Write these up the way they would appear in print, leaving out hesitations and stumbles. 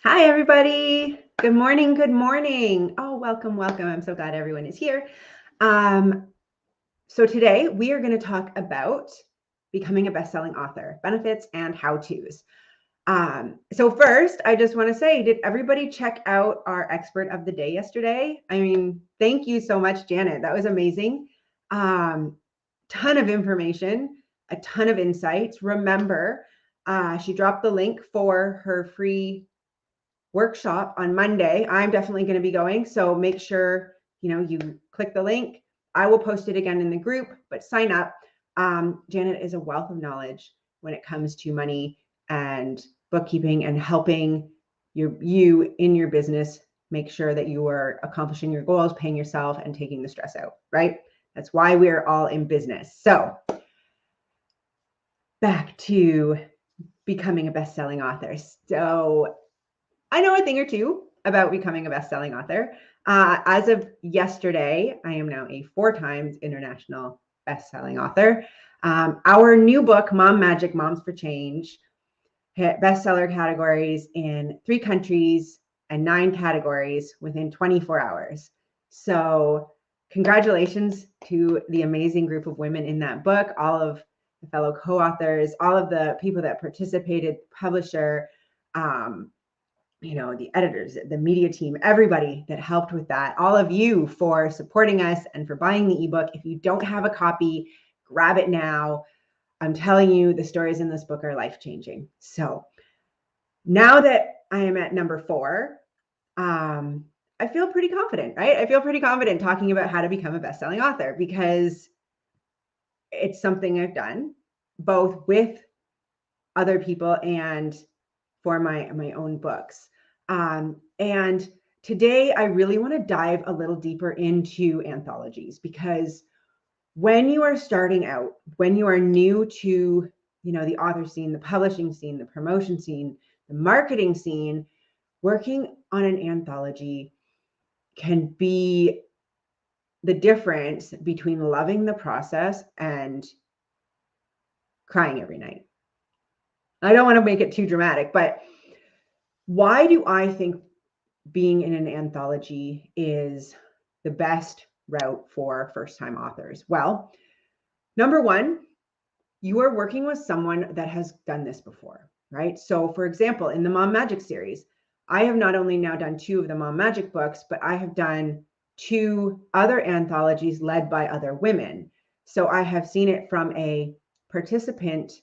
Hi, everybody. Good morning. Good morning. Oh, welcome, welcome. I'm so glad everyone is here. So today we are going to talk about becoming a best-selling author, benefits and how-tos. So first, I just want to say, did everybody check out our expert of the day yesterday? I mean, thank you so much, Janet. That was amazing. Ton of information, a ton of insights. Remember, she dropped the link for her free workshop on Monday. I'm definitely going to be going. So make sure, you click the link. I will post it again in the group, but sign up. Janet is a wealth of knowledge when it comes to money and bookkeeping and helping you in your business make sure that you are accomplishing your goals, paying yourself, and taking the stress out, right? That's why we're all in business. So back to becoming a best-selling author. So I know a thing or two about becoming a best-selling author. As of yesterday, I am now a 4 times international best-selling author. Our new book, Mom Magic, Moms for Change, hit bestseller categories in 3 countries and 9 categories within 24 hours. So congratulations to the amazing group of women in that book, all of the fellow co-authors, all of the people that participated, publisher, the editors, the media team, everybody that helped with that, all of you for supporting us and for buying the ebook. If you don't have a copy, grab it now. I'm telling you, the stories in this book are life-changing. So now that I am at number 4, I feel pretty confident, right? I feel pretty confident talking about how to become a best-selling author because it's something I've done both with other people and for my own books. And today I really want to dive a little deeper into anthologies because when you are starting out, when you are new to, the author scene, the publishing scene, the promotion scene, the marketing scene, working on an anthology can be the difference between loving the process and crying every night. I don't want to make it too dramatic, but why do I think being in an anthology is the best route for first-time authors? Well, number 1, you are working with someone that has done this before, right? So for example, in the Mom Magic series, I have not only now done 2 of the Mom Magic books, but I have done 2 other anthologies led by other women. So I have seen it from a participant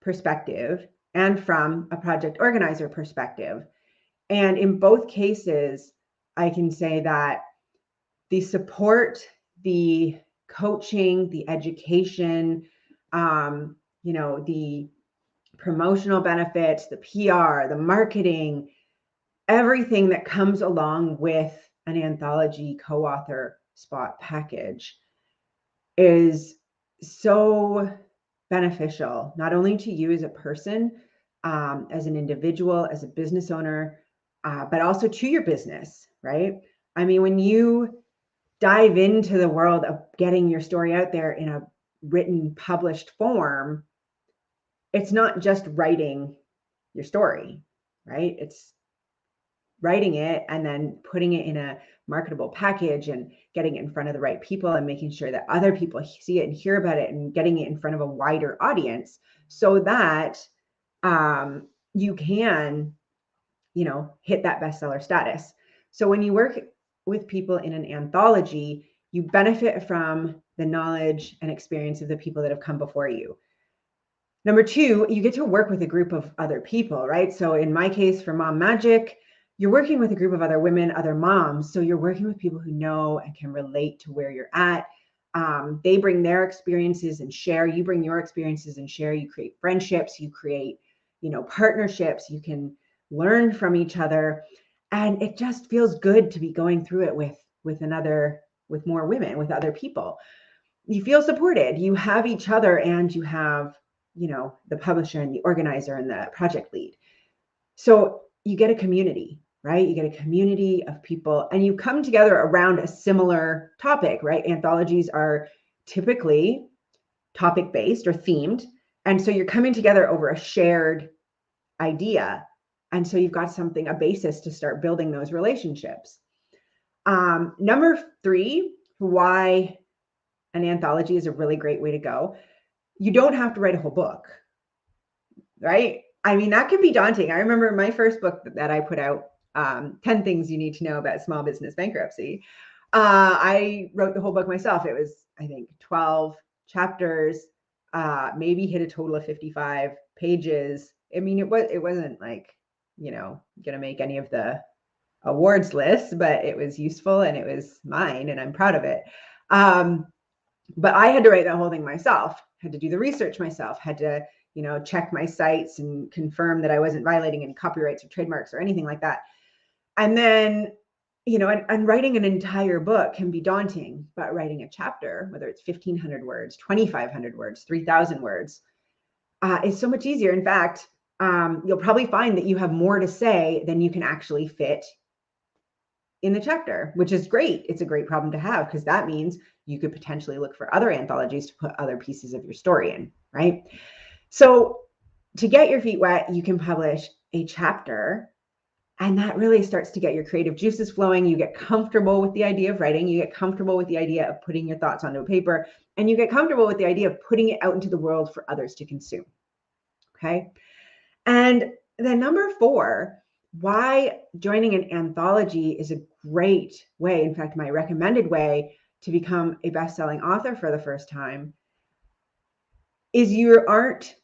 perspective and from a project organizer perspective. And in both cases, I can say that the support, the coaching, the education, the promotional benefits, the PR, the marketing, everything that comes along with an anthology co-author spot package is so beneficial, not only to you as a person, as an individual, as a business owner, but also to your business, right? I mean, when you dive into the world of getting your story out there in a written, published form, it's not just writing your story, right? It's writing it and then putting it in a marketable package and getting it in front of the right people and making sure that other people see it and hear about it and getting it in front of a wider audience so that you can, hit that bestseller status. So when you work with people in an anthology, you benefit from the knowledge and experience of the people that have come before you. Number 2, you get to work with a group of other people, right? So in my case, for Mom Magic, you're working with a group of other women, other moms. So you're working with people who know and can relate to where you're at. They bring their experiences and share. You bring your experiences and share. You create friendships. You create, partnerships. You can learn from each other. And it just feels good to be going through it with more women, with other people. You feel supported. You have each other and you have, the publisher and the organizer and the project lead. So you get a community, right? You get a community of people and you come together around a similar topic, right? Anthologies are typically topic-based or themed. And so you're coming together over a shared idea. And so you've got something, a basis to start building those relationships. Number 3, why an anthology is a really great way to go. You don't have to write a whole book, right? I mean, that can be daunting. I remember my first book that I put out, 10 Things You Need to Know About Small Business Bankruptcy. I wrote the whole book myself. It was, I think, 12 chapters, maybe hit a total of 55 pages. I mean, it wasn't like, gonna make any of the awards lists, but it was useful and it was mine and I'm proud of it. But I had to write that whole thing myself, had to do the research myself, had to, check my sites and confirm that I wasn't violating any copyrights or trademarks or anything like that. And then, and writing an entire book can be daunting, but writing a chapter, whether it's 1,500 words, 2,500 words, 3,000 words, is so much easier. In fact, you'll probably find that you have more to say than you can actually fit in the chapter, which is great. It's a great problem to have, because that means you could potentially look for other anthologies to put other pieces of your story in, right? So to get your feet wet, you can publish a chapter, and that really starts to get your creative juices flowing. You get comfortable with the idea of writing, you get comfortable with the idea of putting your thoughts onto a paper, and you get comfortable with the idea of putting it out into the world for others to consume. Okay. And then number 4, why joining an anthology is a great way, in fact, my recommended way to become a best-selling author for the first time, is you aren't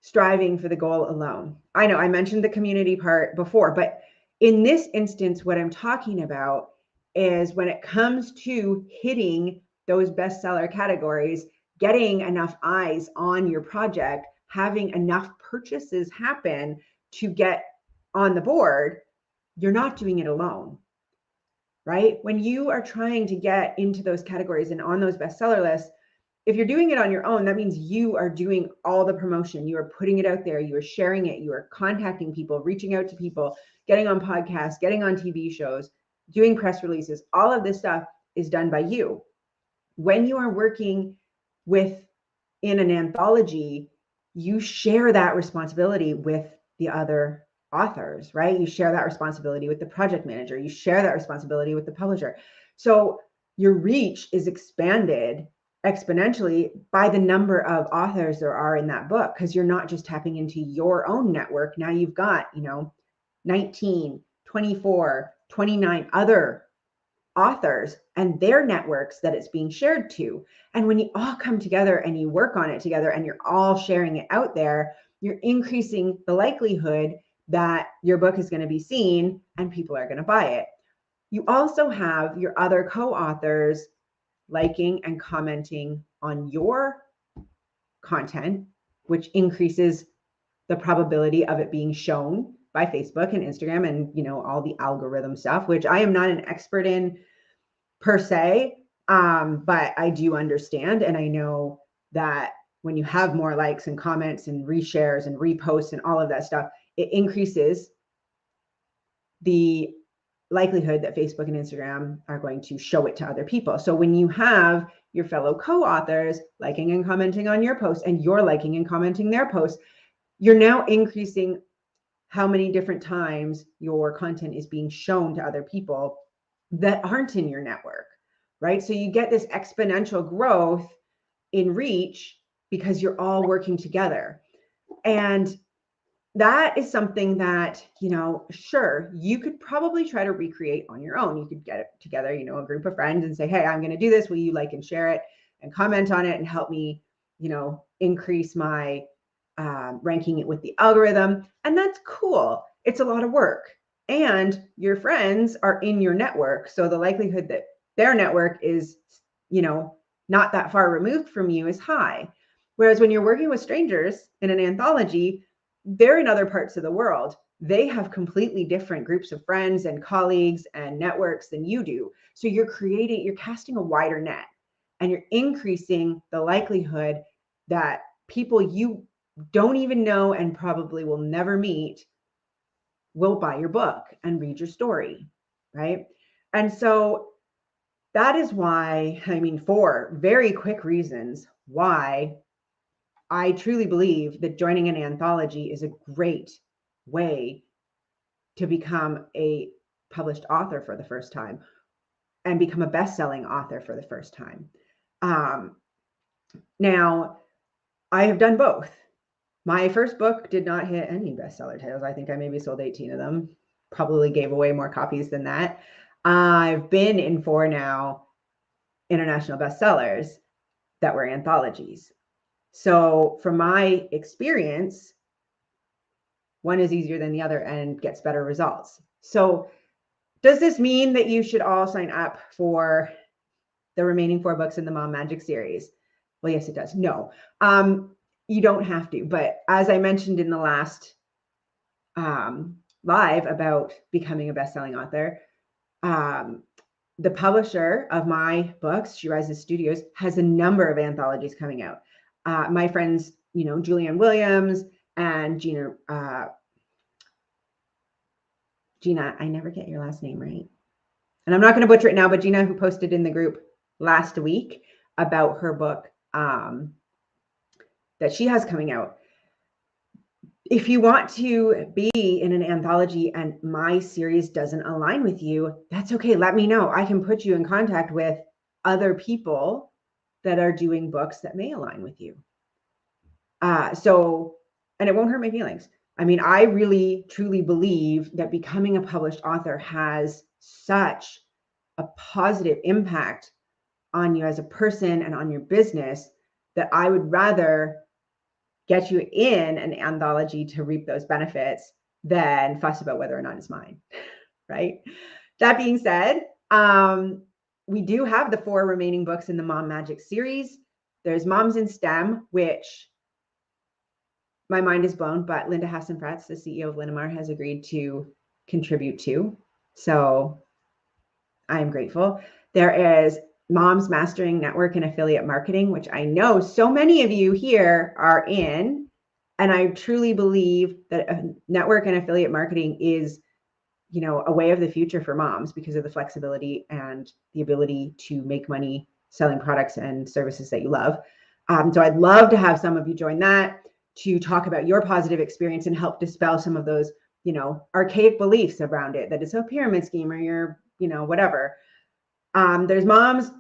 striving for the goal alone. I know I mentioned the community part before, but in this instance, what I'm talking about is when it comes to hitting those bestseller categories, getting enough eyes on your project, having enough purchases happen to get on the board, you're not doing it alone, right? When you are trying to get into those categories and on those bestseller lists, if you're doing it on your own, that means you are doing all the promotion. You are putting it out there. You are sharing it. You are contacting people, reaching out to people, getting on podcasts, getting on TV shows, doing press releases. All of this stuff is done by you. When you are working in an anthology, you share that responsibility with the other authors, right? You share that responsibility with the project manager. You share that responsibility with the publisher. So your reach is expanded exponentially by the number of authors there are in that book, because you're not just tapping into your own network. Now you've got, 19, 24, 29 other authors and their networks that it's being shared to. And when you all come together and you work on it together and you're all sharing it out there, you're increasing the likelihood that your book is going to be seen and people are going to buy it. You also have your other co-authors liking and commenting on your content, which increases the probability of it being shown by Facebook and Instagram and, all the algorithm stuff, which I am not an expert in per se, but I do understand. And I know that when you have more likes and comments and reshares and reposts and all of that stuff, it increases the likelihood that Facebook and Instagram are going to show it to other people. So when you have your fellow co-authors liking and commenting on your posts and you're liking and commenting their posts, you're now increasing how many different times your content is being shown to other people that aren't in your network, right? So you get this exponential growth in reach because you're all working together. And that is something that, sure, you could probably try to recreate on your own. You could get it together, a group of friends and say, hey, I'm going to do this. Will you like and share it and comment on it and help me, increase my ranking it with the algorithm? And that's cool. It's a lot of work. And your friends are in your network. So the likelihood that their network is, not that far removed from you is high. Whereas when you're working with strangers in an anthology, they're in other parts of the world. They have completely different groups of friends and colleagues and networks than you do. So you're casting a wider net, and you're increasing the likelihood that people you don't even know and probably will never meet will buy your book and read your story, right? And so that is why, 4 very quick reasons why I truly believe that joining an anthology is a great way to become a published author for the first time and become a best-selling author for the first time. Now, I have done both. My first book did not hit any bestseller titles. I think I maybe sold 18 of them, probably gave away more copies than that. I've been in 4 now international bestsellers that were anthologies. So from my experience, one is easier than the other and gets better results. So does this mean that you should all sign up for the remaining 4 books in the Mom Magic series? Well, yes, it does. No, you don't have to. But as I mentioned in the last live about becoming a best-selling author, the publisher of my books, She Rises Studios, has a number of anthologies coming out. My friends, Julianne Williams and Gina, I never get your last name right. And I'm not going to butcher it now, but Gina, who posted in the group last week about her book that she has coming out. If you want to be in an anthology and my series doesn't align with you, that's okay. Let me know. I can put you in contact with other people that are doing books that may align with you. And it won't hurt my feelings. I mean, I really, truly believe that becoming a published author has such a positive impact on you as a person and on your business that I would rather get you in an anthology to reap those benefits than fuss about whether or not it's mine, right? That being said, we do have the 4 remaining books in the Mom Magic series. There's Moms in STEM, which my mind is blown, but Linda Hassenfratz, the CEO of Linamar, has agreed to contribute to. So I am grateful. There is Moms Mastering Network and Affiliate Marketing, which I know so many of you here are in. And I truly believe that network and affiliate marketing is, a way of the future for moms because of the flexibility and the ability to make money selling products and services that you love. So I'd love to have some of you join that to talk about your positive experience and help dispel some of those, archaic beliefs around it, that it's a pyramid scheme or you're, whatever. There's Moms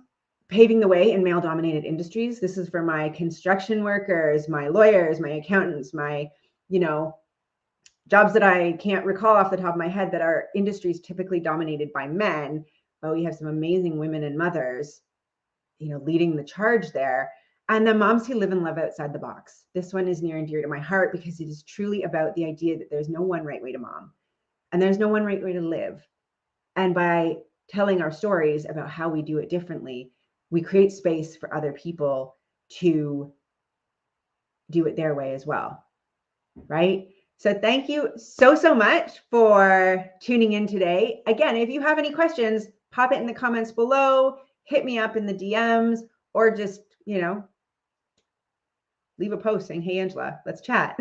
Paving the Way in Male-Dominated Industries. This is for my construction workers, my lawyers, my accountants, my, jobs that I can't recall off the top of my head that are industries typically dominated by men. But we have some amazing women and mothers, leading the charge there. And the moms who live and love outside the box. This one is near and dear to my heart because it is truly about the idea that there's no one right way to mom and there's no one right way to live. And by telling our stories about how we do it differently, we create space for other people to do it their way as well, right? So thank you so much for tuning in today. Again, if you have any questions, pop it in the comments below, hit me up in the DMs, or just, leave a post saying, hey, Angela, let's chat.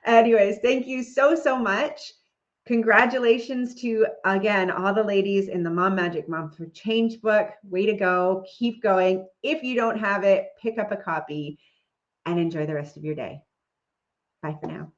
Anyways, thank you so much. Congratulations to, again, all the ladies in the Mom Magic Mom for Change book. Way to go. Keep going. If you don't have it, pick up a copy and enjoy the rest of your day. Bye for now.